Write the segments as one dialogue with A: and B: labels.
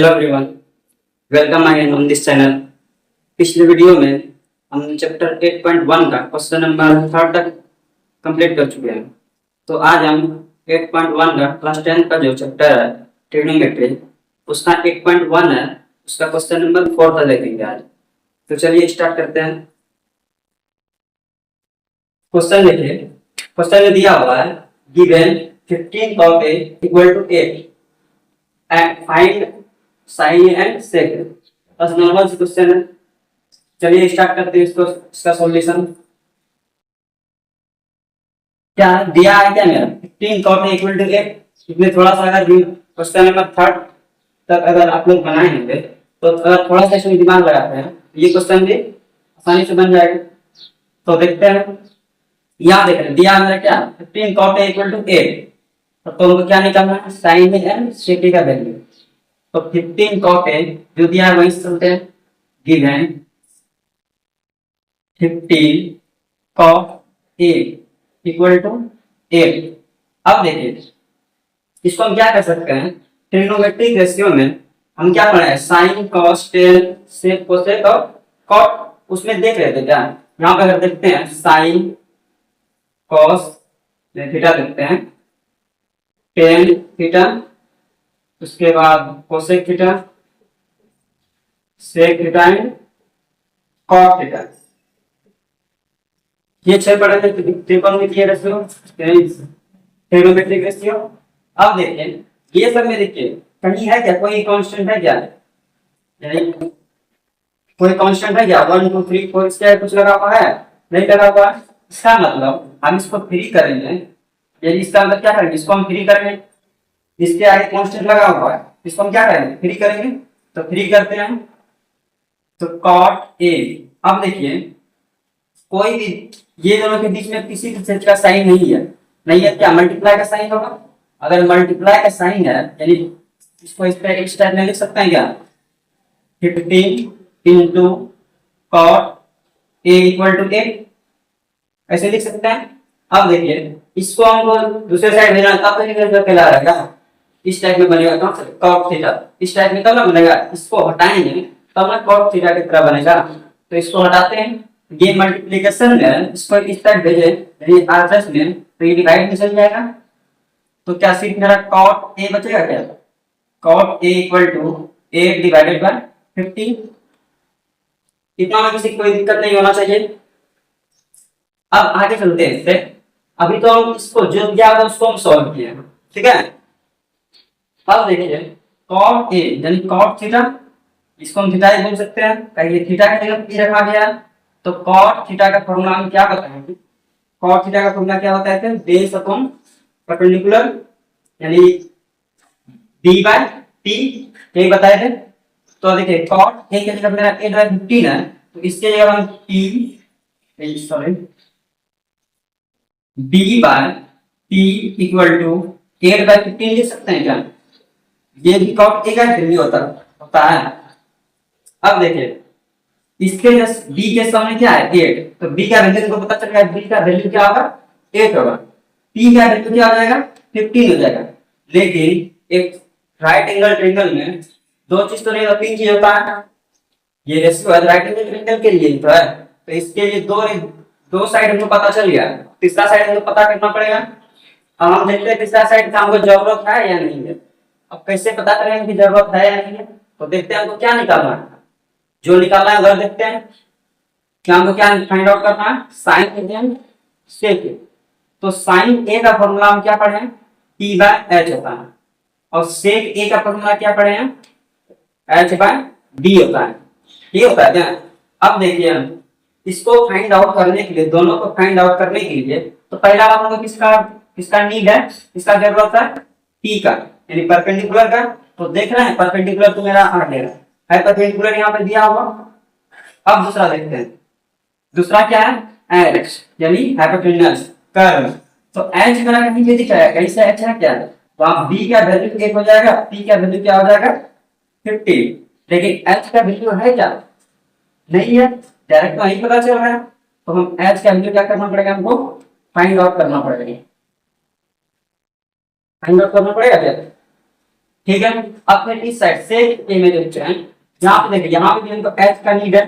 A: Hello everyone, welcome again on this channel. पिछले video में हम चैप्टर 8.1 का क्वेश्चन नंबर 3 तक कंप्लीट कर चुके हैं। तो आज हम 8.1 का क्लास 10 का जो चैप्टर है ट्रिग्नोमेट्री, उसका 8.1 है, उसका क्वेश्चन नंबर 4 तक देखेंगे आज। तो चलिए स्टार्ट करते हैं। क्वेश्चन देखिए, क्वेश्चन में दिया हुआ है given 15 cos A equal to 8 and find sin and sec। बस नॉर्मल सी क्वेश्चन है। चलिए स्टार्ट करते हैं इसको, इसका सॉल्यूशन। क्या दिया है, क्या मेरा 15 cot A equal to 8। इसमें थोड़ा सा अगर क्वेश्चन नंबर 3 तक अगर आप लोग बनाएंगे तो अगर थोड़ा सा इसमें दिमाग लगाते हैं ये क्वेश्चन भी आसानी से बन जाएगा। तो देखते हैं, यहाँ देख रहे हैं दिया है क्या 15 cot A equal to 8। तो हमको क्या निकालना है, sin एंड sec का वैल्यू। तो 15 cot A जो दिया है वही चलते हैं। Given 15 cot A equal to 8। अब देखिए इसको हम क्या कर सकते हैं, ट्रिग्नोमेट्रिक रेशियो में हम क्या पढ़े हैं, sine cos tan sec cosec और कॉट। उसमें देख रहे थे क्या, यहाँ पे अगर देखते हैं साइन कॉस थीटा देखते हैं, टेन थीटा, उसके बाद cosec theta, sec theta and cot theta. ये 6 पढ़े थे त्रिकोणमितीय रेशियो, ट्रिग्नोमेट्रिक रेशियो। अब देखिए ये सब में देखिए कहीं है क्या, कोई कांस्टेंट है क्या, यानी कोई कांस्टेंट है क्या, 1 2 3 4 इसके कुछ लगा हुआ है, नहीं लगा हुआ है। इसका मतलब हम इसको फ्री करेंगे, यानी इसका मतलब क्या करेंगे, इसको हम फ्री करेंगे, इसके आगे कांस्टेंट लगा हुआ है, इसको हम क्या करेंगे, फ्री करेंगे। तो फ्री करते हैं तो cot A। अब देखिए कोई भी ये दोनों के बीच में किसी भी चीज का साइन नहीं है, नहीं है क्या, मल्टीप्लाई का साइन होगा। अगर मल्टीप्लाई का साइन है यानी इसको इस टाइप में लिख सकते हैं क्या, 15 into cot A equal to 8, ऐसे लिख सकते हैं। अब देखिए इसको हमको दूसरे साइड भेजना तब कहला रहेगा, इस टाइप में बनेगा cot थीटा, इस टाइप में तब ना बनेगा, इसको हटाएंगे तब ना cot थीटा की तरह बनेगा। तो इसको हटाते हैं, ये मल्टीप्लिकेशन में इसको इस तरह भेजे यानी आर्डर्स में, तो ये डिवाइड में चल जाएगा। तो क्या सिर्फ मेरा cot A बचेगा क्या, cot A equal to 8 divided by 15। इतना में किसी कोई दिक्कत नहीं होना चाहिए। अब आगे चलते हैं इससे। अभी तो हम इसको जो दिया है उसको हम सॉल्व किए, ठीक है। अब देखिए cot A यानी cot थीटा, इसको हम थीटा ही बोल सकते हैं, कहिए थीटा की जगह p रखा गया। तो cot थीटा का फॉर्मूला हम क्या बताएंगे, cot थीटा का फॉर्मूला क्या होता है, बेस अपॉन परपेंडिकुलर यानी b बाय t, ये बताए थे। तो देखिए cot A की जगह मेरा 8/15 है, तो इसके जगह हम b by t equal to 8/15 लिख सकते हैं क्या। ये भी cot A का वैल्यू होता है। अब देखिए इसके b के सामने क्या है 8, तो b का वैल्यू को पता चल गया, b का वैल्यू क्या होगा 8 होगा, p का वैल्यू क्या हो जाएगा 15 हो जाएगा। लेकिन एक राइट एंगल ट्रायंगल में दो चीज तो नहीं होता, तीन चीज होता है। ये रेशियो है राइट एंगल ट्रायंगल के लिए तो है, तो इसके लिए दो साइड हमको पता चल गया, तीसरा साइड हमको पता करना पड़ेगा। अब हम देखते हैं तीसरा साइड का हमको जरूरत है या नहीं है। अब कैसे पता करेंगे कि जरूरत है या नहीं है, तो देखते हैं हमको क्या निकालना है, जो निकालना है वह देखते हैं। क्या हमको क्या फाइंड आउट करना है, साइन एंड सेक। तो साइन ए का फॉर्मूला हम क्या पढ़े हैं, p बाय h होता है, और सेक ए का फॉर्मूला क्या पढ़े हैं, h बाय d होता है। ये होता है क्या। अब देखिए हम इसको फाइंड आउट करने के लिए, दोनों को फाइंड आउट करने के लिए, तो पहला हम लोग किसका नीड है, किसका जरूरत है, p का यानी परपेंडिकुलर का। तो देख रहे हैं परपेंडिकुलर तो मेरा आ गया है, परपेंडिकुलर यहाँ पे दिया हुआ। अब दूसरा देखते हैं, दूसरा क्या है h यानी हाइपोटेन्यूज कर्व। तो h मेरा कहीं पे दिख रहा है, कैसे h है क्या, तो आप b का वैल्यू 1 हो जाएगा, p का वैल्यू क्या हो जाएगा 50। लेकिन h का वैल्यू है क्या, नहीं है, डायरेक्ट तो नहीं पता चल रहा है। तो हम h का वैल्यू क्या करना पड़ेगा, हमको फाइंड आउट करना पड़ेगा, फाइंड आउट करना पड़ेगा क्या। ठीक है। अब फिर इस साइड से ए में जो है यहाँ पे देखिए, यहाँ पे इनको एच का नीड है,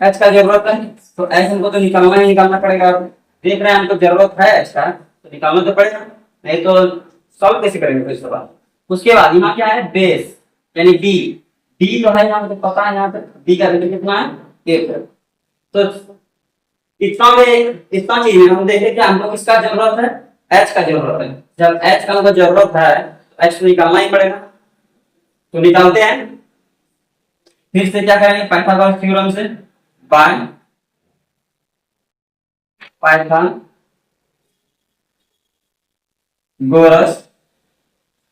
A: एच का जरूरत है, तो एच हमको तो निकालना ही निकालना पड़ेगा। देख रहे हैं हमको जरूरत है एच का, तो निकालना तो पड़ेगा, नहीं तो सॉल्व कैसे करेंगे फिर इसके बाद। उसके बाद यहाँ क्या है, बेस यानी बी, बी तो है यहाँ पे पता है, यहाँ पे बी का वैल्यू कितना है, एक है। तो इतना चीज में हम देखें कि हमको किसका जरूरत है, एच का जरूरत है। जब एच का हमको जरूरत है तो एच तो निकालना ही पड़ेगा, तो निकालते हैं। फिर से क्या करेंगे, पाइथागोरस थ्योरम से, बाय पाइथागोरस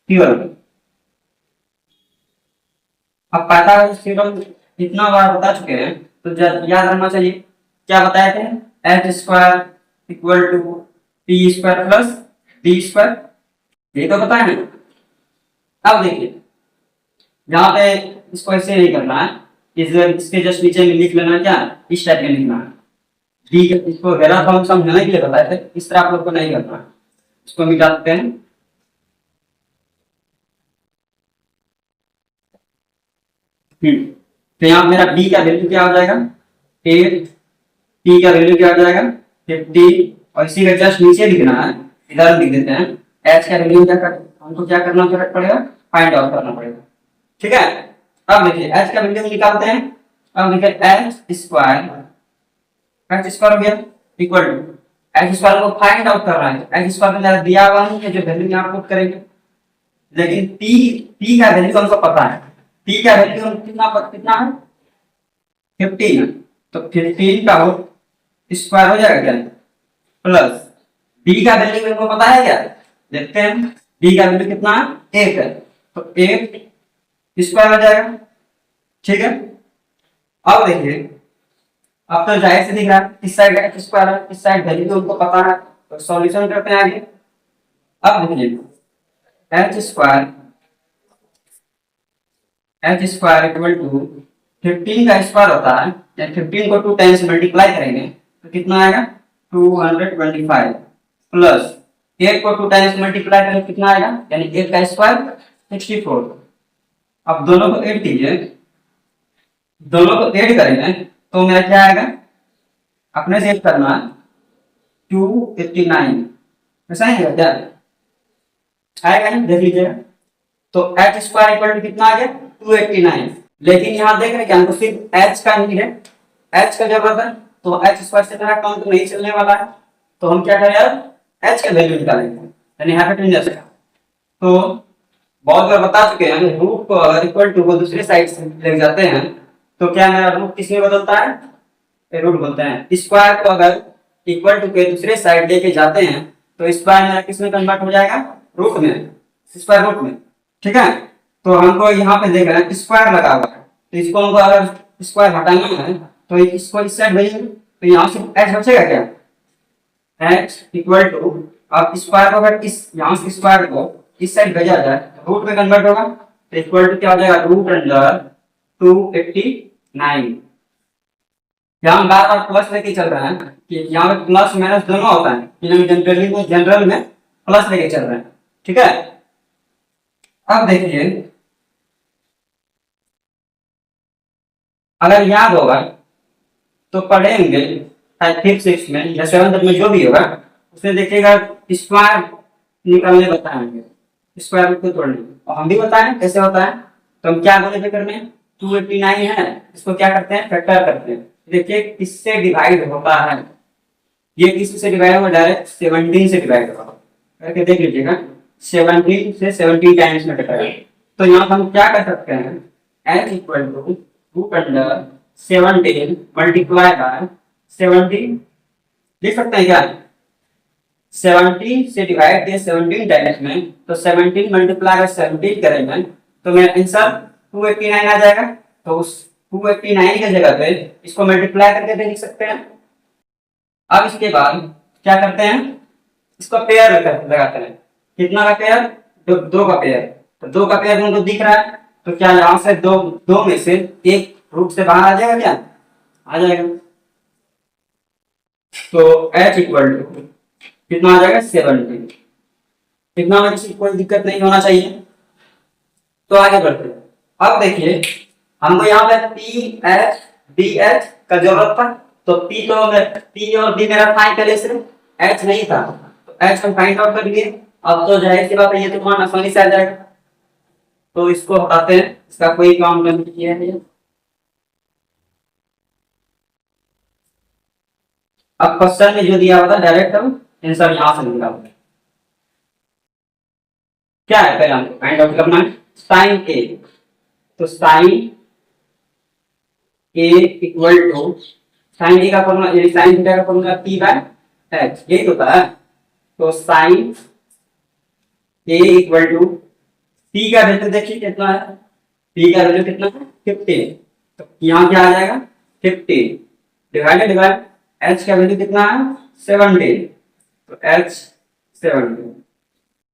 A: थ्योरम। अब पाइथागोरस थ्योरम इतना बार बता चुके हैं तो याद रखना चाहिए। क्या बताए थे, H square equal to P square plus B square, ये तो बताया है। अब देखिए यहाँ पे इसको ऐसे नहीं करना है, इसके जस्ट नीचे में लिख लेना, क्या इस टाइप में लिखना है। डी इसको वेला फॉर्म समझाने के लिए बताए थे, इस तरह आप लोग को नहीं करना है। इसको मिटा देते हैं, तो यहाँ मेरा बी का वैल्यू क्या हो जाएगा, 8, टी का वैल्यू क्या हो जाएगा 50, और इसी का जस्ट नीचे लिखना है, इधर लिख देते हैं एच का वैल्यू हमको क्या करना पड़ेगा, फाइंड आउट करना पड़ेगा। ठीक है। अब देखिए एच का वैल्यू निकालते हैं। अब देखिए एच स्क्वायर हो गया इक्वल टू, एच स्क्वायर को फाइंड आउट कर रहा है, एच स्क्वायर में दिया हुआ नहीं है जो वैल्यू यहाँ पुट करेंगे, लेकिन पी का वैल्यू हमको पता है, पी का वैल्यू कितना है 15, तो 15 का स्क्वायर हो जाएगा क्या, प्लस बी का वैल्यू हमको पता है क्या, देखते हैं बी का वैल्यू कितना है, 1 है, तो 1 स्क्वायर हो जाएगा। ठीक है। अब देखिए अब तो जाहिर से दिख रहा है इस साइड एक्स स्क्वायर है, इस साइड वैल्यू तो उनको पता है, तो सॉल्यूशन करते हैं आगे। अब देखिए एच स्क्वायर इक्वल टू 15 का स्क्वायर होता है, या 15 को 2 टाइम्स मल्टीप्लाई करेंगे तो कितना आएगा 225, प्लस 8 को 2 टाइम्स मल्टीप्लाई करेंगे कितना आएगा, यानी 8 का स्क्वायर 64। अब दोनों को ऐड कीजिए, दोनों को ऐड करेंगे तो मेरा क्या आएगा, अपने से ऐड करना 289, ऐसा ही है क्या आएगा, देख लीजिएगा। तो एच स्क्वायर इक्वल टू कितना आ गया 289, लेकिन यहाँ देख रहे हैं कि हमको सिर्फ एच का नहीं है, एच का जरूरत है, तो एच स्क्वायर से मेरा काम तो नहीं चलने वाला है, तो हम क्या करें अब एच का वैल्यू निकालेंगे, यानी यहाँ पे जैसे। तो बहुत बार बता चुके हैं, रूट को अगर इक्वल टू को दूसरे साइड से ले जाते हैं तो क्या मेरा रूट किसमें बदलता है, रूट बोलते हैं। स्क्वायर को अगर इक्वल टू के दूसरे साइड लेके जाते हैं तो स्क्वायर मेरा किसमें कन्वर्ट हो जाएगा, रूट में, स्क्वायर रूट में। ठीक है। तो हमको यहाँ पे देख रहे हैं स्क्वायर लगा हुआ है, तो इसको हमको अगर स्क्वायर हटाना है तो इसको इस साइड भेजेंगे, तो यहाँ से एच बचेगा क्या, एच इक्वल टू, अब स्क्वायर को अगर इस यहाँ से स्क्वायर को इस साइड भेजा जाए तो रूट में कन्वर्ट होगा, तो इक्वल टू क्या हो जाएगा, रूट अंडर 289। यहाँ बार बार प्लस लेके चल रहे हैं कि यहाँ पे प्लस माइनस दोनों होता है, जनरल में प्लस लेके चल रहे हैं। ठीक है। अब देखिए अगर याद होगा तो पढ़ेंगे 5th 6th में या 7th में जो भी होगा उसमें देखिएगा स्क्वायर निकालने बताएंगे, स्क्वायर रूट को तोड़ने, और हम भी बताएं कैसे होता है। तो हम क्या बोले थे करने, 289 है, इसको क्या करते हैं फैक्टर करते हैं। देखिए किससे डिवाइड होता है, ये किससे डिवाइड होगा, डायरेक्ट 17 से डिवाइड होगा, करके देख लीजिएगा 17 से 17 टाइम्स में कटेगा। तो यहाँ हम क्या कर सकते हैं, h equal to root under 17 multiply by 17 लिख सकते हैं क्या, 17 से डिवाइड किया 17 टाइम्स में, तो 17 मल्टीप्लाई बाय 17 करेंगे तो मेरा आंसर 289 आ जाएगा। तो उस 289 की जगह पे इसको मल्टीप्लाई करके भी लिख सकते हैं। अब इसके बाद क्या करते हैं, इसको पेयर लगाते हैं, कितना का पेयर, दो का पेयर, तो 2 का पेयर उनको दिख रहा है, तो क्या यहाँ से दो में से एक रूट से बाहर आ जाएगा क्या, आ जाएगा। तो h इक्वल टू कितना आ जाएगा 17, कितना में किसी कोई दिक्कत नहीं होना चाहिए। तो आगे बढ़ते हैं। अब देखिए हमको यहाँ पे पी एच डी एच का जरूरत था, तो पी और बी मेरा फाइंड पहले से, एच नहीं था तो एच हम फाइंड आउट कर लिए। अब तो जाहिर सी बात है ये तो मान आसानी से आ जाएगा, तो इसको हटाते हैं, इसका कोई काम नहीं किया है। अब क्वेश्चन में जो दिया हुआ था डायरेक्ट हम आंसर यहां से निकालते हैं। क्या है पहले हमको फाइंड आउट करना है साइन ए, तो sine A equal to sine A का फॉर्मूला यानी साइन थीटा का फॉर्मूला पी बाय एच, यही होता है। तो sine A equal to P का वैल्यू देखिए कितना है, पी का वैल्यू कितना है 15, तो यहाँ क्या आ जाएगा 15 डिवाइडेड बाय एच का वैल्यू कितना है 17, तो एच 17,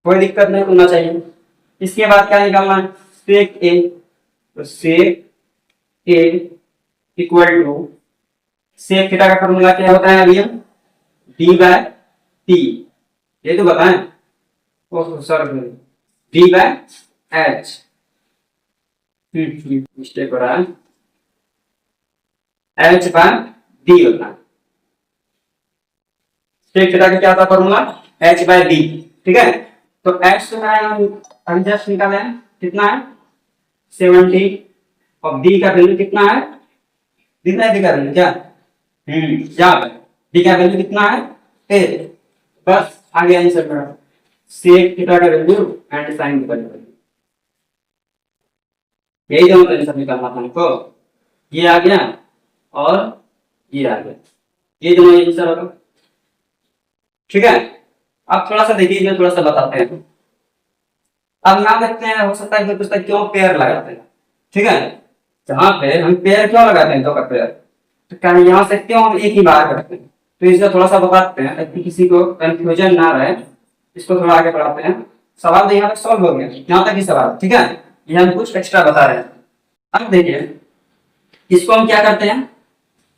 A: कोई दिक्कत नहीं होना चाहिए। इसके बाद क्या निकालना है सेक ए, तो सेक ए इक्वल टू सेक थीटा का फॉर्मूला क्या होता है अभी डी बाय टी, ये तो बताएं, oh sorry D by H, mistake हो रहा है, एच बाय डी होता है। सेक थीटा का क्या था फॉर्मूला एच बाय डी, ठीक है। तो एच तो हम जस्ट निकाले हैं कितना है 70 और डी का वैल्यू कितना है, कितना है डी का वैल्यू क्या यहाँ पे डी का वैल्यू कितना है 8, बस आगे आंसर करो सेक थीटा का वैल्यू एंड साइन थीटा का वैल्यू, यही दोनों आंसर निकालना था हमको, ये आ गया और ये आ गया, ये दोनों आंसर होगा, ठीक है। अब थोड़ा सा देखिए, थोड़ा सा बताते हैं। अब यहाँ देखते हैं, हो सकता है कि क्यों पेयर लगाते हैं, ठीक है। जहां पे हम पेयर क्यों लगाते हैं दो का पेयर, तो क्या यहाँ से क्यों हम एक ही बार करते हैं, तो इसको थोड़ा सा बताते हैं ताकि किसी को कंफ्यूजन ना रहे। इसको थोड़ा आगे बढ़ाते हैं। सवाल तो यहाँ तक सॉल्व हो गया, यहाँ तक ही सवाल, ठीक है। ये हम कुछ एक्स्ट्रा बता रहे हैं। अब देखिए इसको हम क्या करते हैं,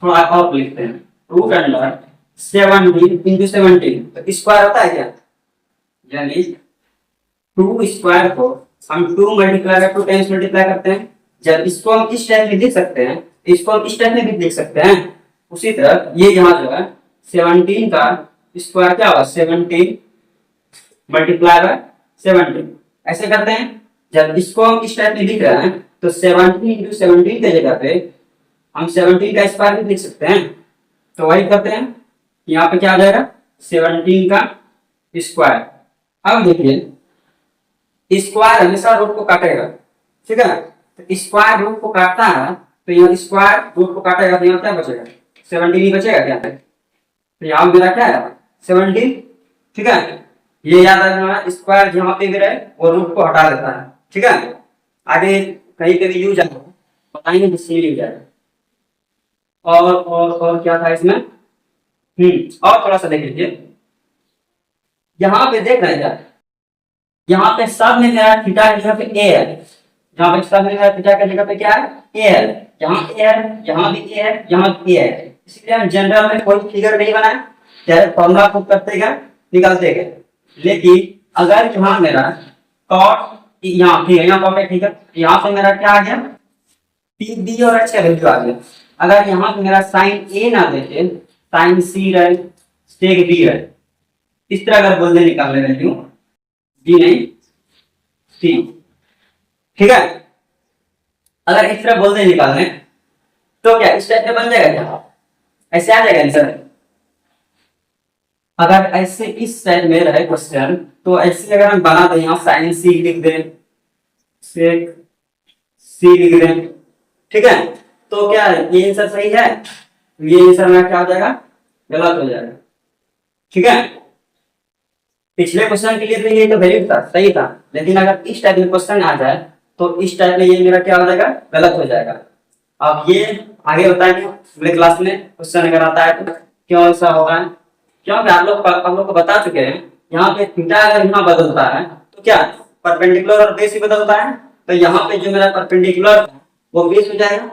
A: थोड़ा और लिखते हैं, रूट अंडर 17 इंटू 17, तो स्क्वायर होता है क्या, यानी 2 स्क्वायर को हम 2 मल्टीप्लाई बाय 2 टाइम्स मल्टीप्लाई करते हैं। जब इसको हम इस टाइप में लिख सकते हैं, इसको हम इस टाइप में भी लिख सकते हैं। उसी तरह ये यहाँ जो है 17 का स्क्वायर क्या होगा 17 मल्टीप्लाई बाय 17, ऐसे करते हैं। जब इसको हम इस टाइप में लिख रहे हैं तो 17 इंटू 17 के जगह पे हम 17 का स्क्वायर भी लिख सकते हैं, तो वही करते हैं। यहाँ पे क्या आ जाएगा 17 का स्क्वायर। अब देखिए स्क्वायर हमेशा रूट को काटेगा, ठीक है। तो स्क्वायर रूट को काटता है, तो यहाँ स्क्वायर रूट को काटेगा तो यहाँ क्या बचेगा 17 ही बचेगा क्या, तो यहाँ मेरा क्या है 17, ठीक है। ये याद रखना स्क्वायर जहाँ पे भी रहे वो रूट को हटा देता है, ठीक है। आगे कहीं पे भी यूज आएगा बताएंगे जिससे यूज आएगा। और क्या था इसमें, और थोड़ा सा देख लीजिए, यहाँ पे देख रहे हैं यहाँ पे सब में मेरा थीटा की जगह पे ए है, यहाँ पे सब में मेरा थीटा की जगह पे क्या है ए है, यहाँ ए है, यहाँ भी ए है, यहाँ भी ए है। इसलिए हम जनरल में कोई फिगर नहीं बनाए, डायरेक्ट फॉर्मूला पुट करते गए निकालते गए। लेकिन अगर यहाँ मेरा कॉट यहाँ ठीक है, यहाँ कॉट है ठीक है, यहाँ से मेरा क्या आ गया पी डी और एच का वैल्यू आ गया। अगर यहाँ पे मेरा साइन ए ना देखे साइन सी रहे सेक डी रहे, इस तरह अगर बोल दे निकाल ले वैल्यू डी नहीं सी, ठीक है। अगर इस तरह बोल दे निकालने तो क्या इस टाइप में बन जाएगा क्या, ऐसे आ जाएगा आंसर। अगर ऐसे इस साइड में रहे क्वेश्चन तो ऐसे अगर हम बना दें यहाँ साइन सी लिख दें सेक सी लिख दें, ठीक है, तो क्या ये आंसर सही है, ये आंसर में क्या हो जाएगा गलत हो जाएगा, ठीक है। पिछले क्वेश्चन के लिए तो ये तो वैलिड था सही था, लेकिन अगर इस टाइप में क्वेश्चन आ जाए तो इस टाइप में ये मेरा क्या हो जाएगा गलत हो जाएगा। अब ये आगे बताएंगे अगले क्लास में क्वेश्चन अगर आता है तो क्यों ऐसा होगा, क्योंकि आप लोग को बता चुके हैं यहाँ पे थीटा अगर यहाँ बदलता है तो क्या परपेंडिकुलर और बेस भी बदलता है, तो यहाँ पे जो मेरा परपेंडिकुलर वो बेस हो जाएगा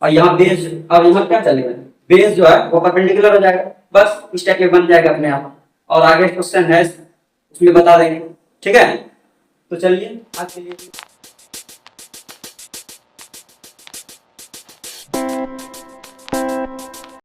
A: और यहाँ बेस और यहाँ क्या चलेगा बेस जो है वो परपेंडिकुलर हो जाएगा, बस इस टाइप में बन जाएगा अपने आप। और आगे क्वेश्चन है उसमें बता देंगे, ठीक है। तो चलिए आज के लिए